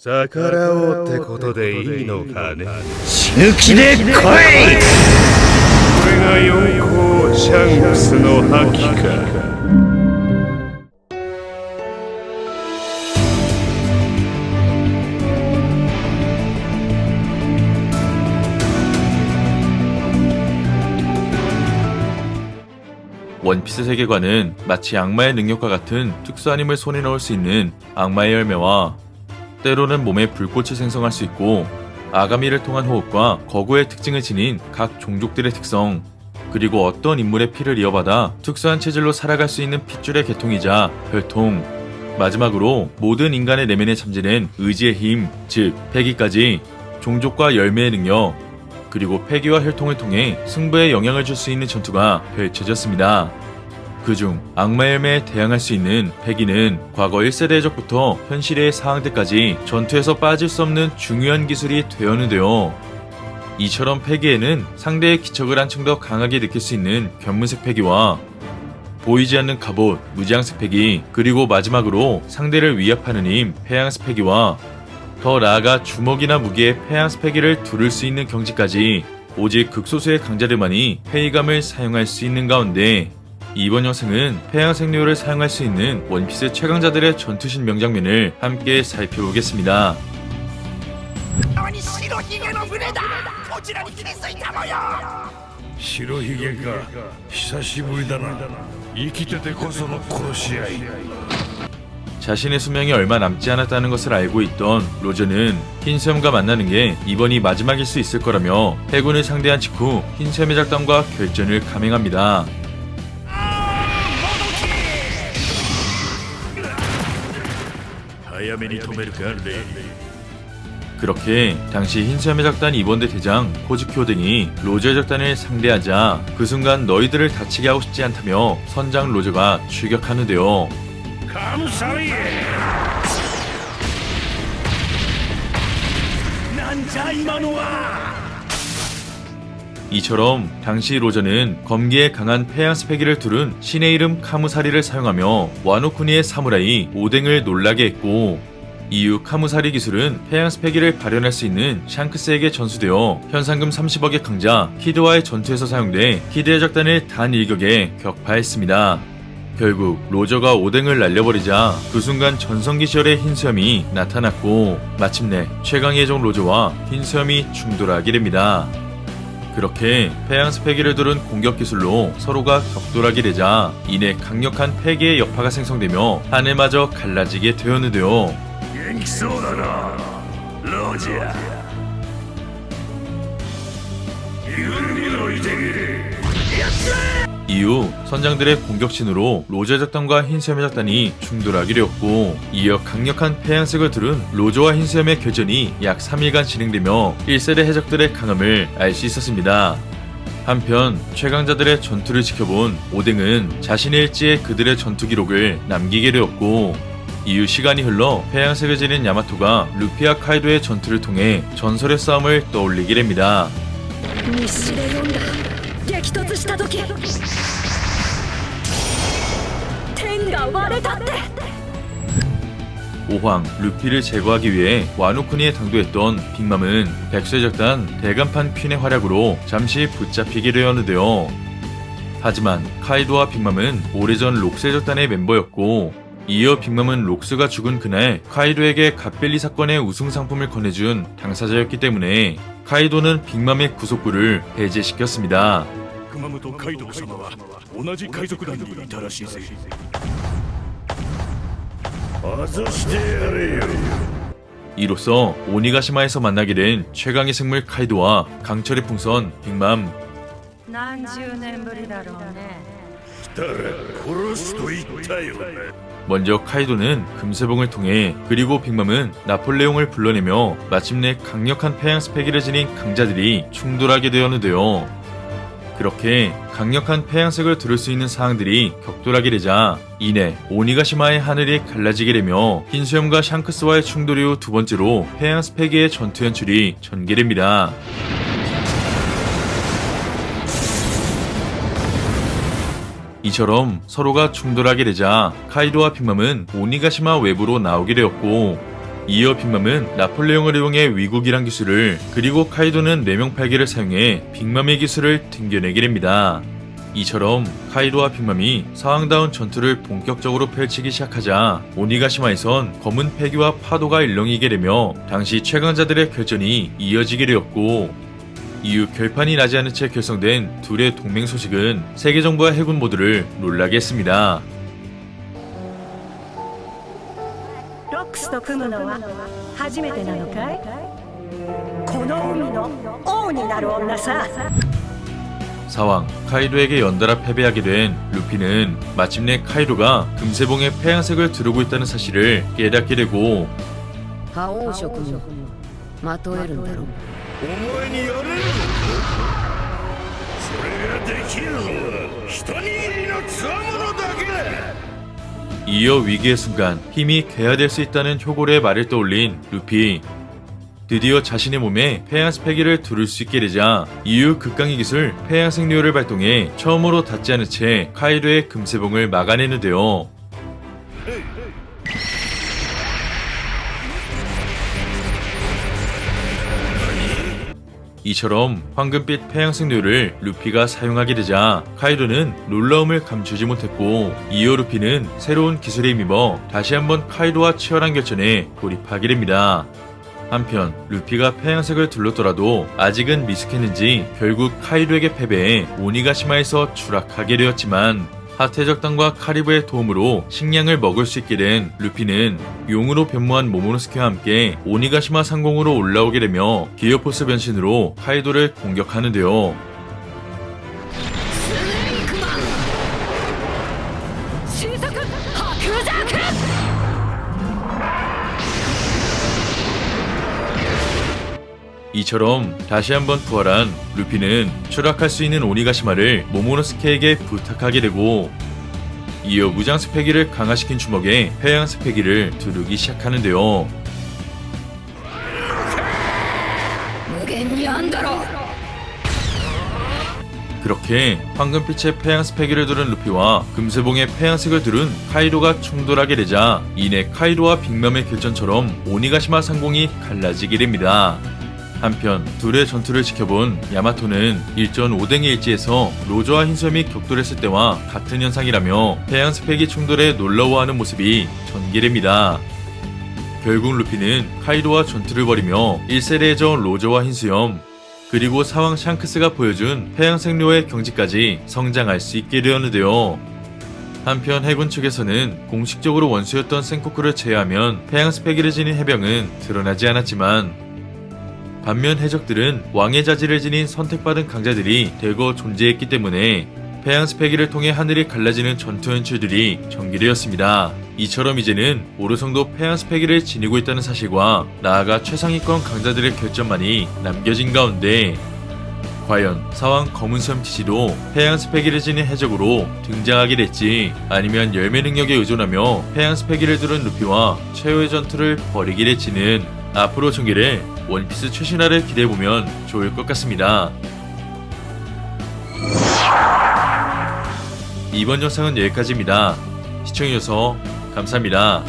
逆らおうってことでいいのかね。死ぬ気で来い。これが四皇シャンクスの覇気か。원피스 세계관은 마치 악마의 능력과 같은 특수한 힘을 손에 넣을 수 있는 악마의 열매와 때로는 몸에 불꽃을 생성할 수 있고 아가미를 통한 호흡과 거구의 특징을 지닌 각 종족들의 특성, 그리고 어떤 인물의 피를 이어받아 특수한 체질로 살아갈 수 있는 핏줄의 계통이자 혈통, 마지막으로 모든 인간의 내면에 잠재는 의지의 힘, 즉 패기까지 종족과 열매의 능력, 그리고 패기와 혈통을 통해 승부에 영향을 줄 수 있는 전투가 펼쳐졌습니다. 그중 악마의 열매에 대항할 수 있는 패기는 과거 1세대 해적부터 현실의 상황들까지 전투에서 빠질 수 없는 중요한 기술이 되었는데요. 이처럼 패기에는 상대의 기척을 한층 더 강하게 느낄 수 있는 견문색 패기와 보이지 않는 갑옷, 무지항색 패기, 그리고 마지막으로 상대를 위협하는 힘, 패양색 패기와 더 나아가 주먹이나 무기에 패양색 패기를 두를 수 있는 경지까지 오직 극소수의 강자들만이 회의감을 사용할 수 있는 가운데 이번 영상은 패양색료를 사용할 수 있는 원피스 최강자들의 전투신 명장면을 함께 살펴보겠습니다. 시로히게가 히사시부리다나. 이키테테코소노 코로시아이. 자신의 수명이 얼마 남지 않았다는 것을 알고 있던 로저는 흰수염과 만나는 게 이번이 마지막일 수 있을 거라며 해군을 상대한 직후 흰수염의 작단과 결전을 감행합니다. 그렇게 당시 흰수염의 작단 이번대 대장 코즈키오 등이 로저의 작단을 상대하자 그 순간 너희들을 다치게 하고 싶지 않다며 선장 로저가 출격하는데요. 이처럼 당시 로저는 검기에 강한 패양스 패기를 두른 신의 이름 카무사리를 사용하며 와노쿠니의 사무라이 오뎅을 놀라게 했고, 이후 카무사리 기술은 패양스 패기를 발현할 수 있는 샹크스에게 전수되어 현상금 30억의 강자 키드와의 전투에서 사용돼 키드의 작단을 단 일격에 격파했습니다. 결국 로저가 오뎅을 날려버리자 그 순간 전성기 시절의 흰수염이 나타났고 마침내 최강의 종 로저와 흰수염이 충돌하게 됩니다. 그렇게 패양스 패기를 두른 공격 기술로 서로가 격돌하게 되자 이내 강력한 패기의 여파가 생성되며 하늘마저 갈라지게 되었는데요. 이후 선장들의 공격신으로 로저의 작단과 흰수염의 작단이 충돌하게 되었고, 이어 강력한 패양색을 두른 로저와 흰수염의 결전이 약 3일간 진행되며 1세대 해적들의 강함을 알 수 있었습니다. 한편 최강자들의 전투를 지켜본 오뎅은 자신의 일지에 그들의 전투 기록을 남기게 되었고, 이후 시간이 흘러 패양색을 지닌 야마토가 루피와 카이도의 전투를 통해 전설의 싸움을 떠올리게 됩니다. 오황 루피를 제거하기 위해 와노쿠니에 당도했던 빅맘은 백수의 작단 대간판 퀸의 활약으로 잠시 붙잡히게 되었는데요. 하지만 카이도와 빅맘은 오래전 록스의 작단의 멤버였고, 이어 빅맘은 록스가 죽은 그날 카이도에게 갓벨리 사건의 우승 상품을 건네준 당사자였기 때문에 카이도는 빅맘의 구속구를 해제시켰습니다. 이로써 오니가시마에서 만나게 된 최강의 생물 카이도와 강철의 풍선 빅맘. 먼저 카이도는 금세봉을 통해, 그리고 빅맘은 나폴레옹을 불러내며 마침내 강력한 패양스 패기를 지닌 강자들이 충돌하게 되었는데요. 그렇게 강력한 패양색을 들을 수 있는 사항들이 격돌하게 되자 이내 오니가시마의 하늘이 갈라지게 되며 흰수염과 샹크스와의 충돌 이후 두 번째로 패양스 패기의 전투 연출이 전개됩니다. 이처럼 서로가 충돌하게 되자 카이도와 빅맘은 오니가시마 외부로 나오게 되었고, 이어 빅맘은 나폴레옹을 이용해 위국이란 기술을, 그리고 카이도는 뇌명팔기를 사용해 빅맘의 기술을 등겨내게 됩니다. 이처럼 카이도와 빅맘이 사왕다운 전투를 본격적으로 펼치기 시작하자 오니가시마에선 검은 폐기와 파도가 일렁이게 되며 당시 최강자들의 결전이 이어지게 되었고, 이후 결판이 나지 않은 채 결성된 둘의 동맹 소식은 세계 정부와 해군 모두를 놀라게 했습니다. ロックスと組むのは初めてなのかい？この海の王になる女さ。 사왕, 카이도에게 연달아 패배하게 된 루피는 마침내 카이도가 금세봉의 폐양색을 두르고 있다는 사실을 깨닫게 되고, 覇王色もまとえるんだろう。お前にやれるのか。それができるのは一握りの強者だけだ。 이어 위기의 순간 힘이 괴화될 수 있다는 효고의 말을 떠올린 루피. 드디어 자신의 몸에 폐양스 폐기를 두를 수 있게 되자 이후 극강의 기술 폐양색료를 발동해 처음으로 닿지 않은 채 카이도의 금세봉을 막아내는데요. 이처럼 황금빛 폐양색료를 루피가 사용하게 되자 카이도는 놀라움을 감추지 못했고, 이어 루피는 새로운 기술에 힘입어 다시 한번 카이도와 치열한 결전에 돌입하게 됩니다. 한편 루피가 폐양색을 둘렀더라도 아직은 미숙했는지 결국 카이도에게 패배해 오니가시마에서 추락하게 되었지만, 하태적단과 카리브의 도움으로 식량을 먹을 수 있게 된 루피는 용으로 변모한 모모노스케와 함께 오니가시마 상공으로 올라오게 되며 기어포스 변신으로 카이도를 공격하는데요. 이처럼 다시 한번 부활한 루피는 추락할 수 있는 오니가시마를 모모노스케에게 부탁하게 되고, 이어 무장스 폐기를 강화시킨 주먹에 회양스 폐기를 두르기 시작하는데요. 그렇게 황금빛의 폐양스 폐기를 두른 루피와 금세봉의 폐양색을 두른 카이도가 충돌하게 되자 이내 카이도와 빅맘의 결전처럼 오니가시마 상공이 갈라지게 됩니다. 한편 둘의 전투를 지켜본 야마토는 일전 오뎅의 일지에서 로저와 흰수염이 격돌했을 때와 같은 현상이라며 태양 스펙이 충돌에 놀라워하는 모습이 전개됩니다. 결국 루피는 카이도와 전투를 벌이며 1세대에저 로저와 흰수염, 그리고 사왕 샹크스가 보여준 태양색료의 경지까지 성장할 수 있게 되었는데요. 한편 해군 측에서는 공식적으로 원수였던 센코쿠를 제외하면 태양 스펙을 지닌 해병은 드러나지 않았지만, 반면 해적들은 왕의 자질을 지닌 선택받은 강자들이 대거 존재했기 때문에 폐양스 폐기를 통해 하늘이 갈라지는 전투 연출들이 전개되었습니다. 이처럼 이제는 오르성도 폐양스 폐기를 지니고 있다는 사실과 나아가 최상위권 강자들의 결전만이 남겨진 가운데, 과연 사왕 검은섬 TC도 폐양스 폐기를 지닌 해적으로 등장하게 될지, 아니면 열매 능력에 의존하며 폐양스 폐기를 두른 루피와 최후의 전투를 벌이게 될지는 앞으로 전개될 원피스 최신화를 기대해보면 좋을 것 같습니다. 이번 영상은 여기까지입니다. 시청해주셔서 감사합니다.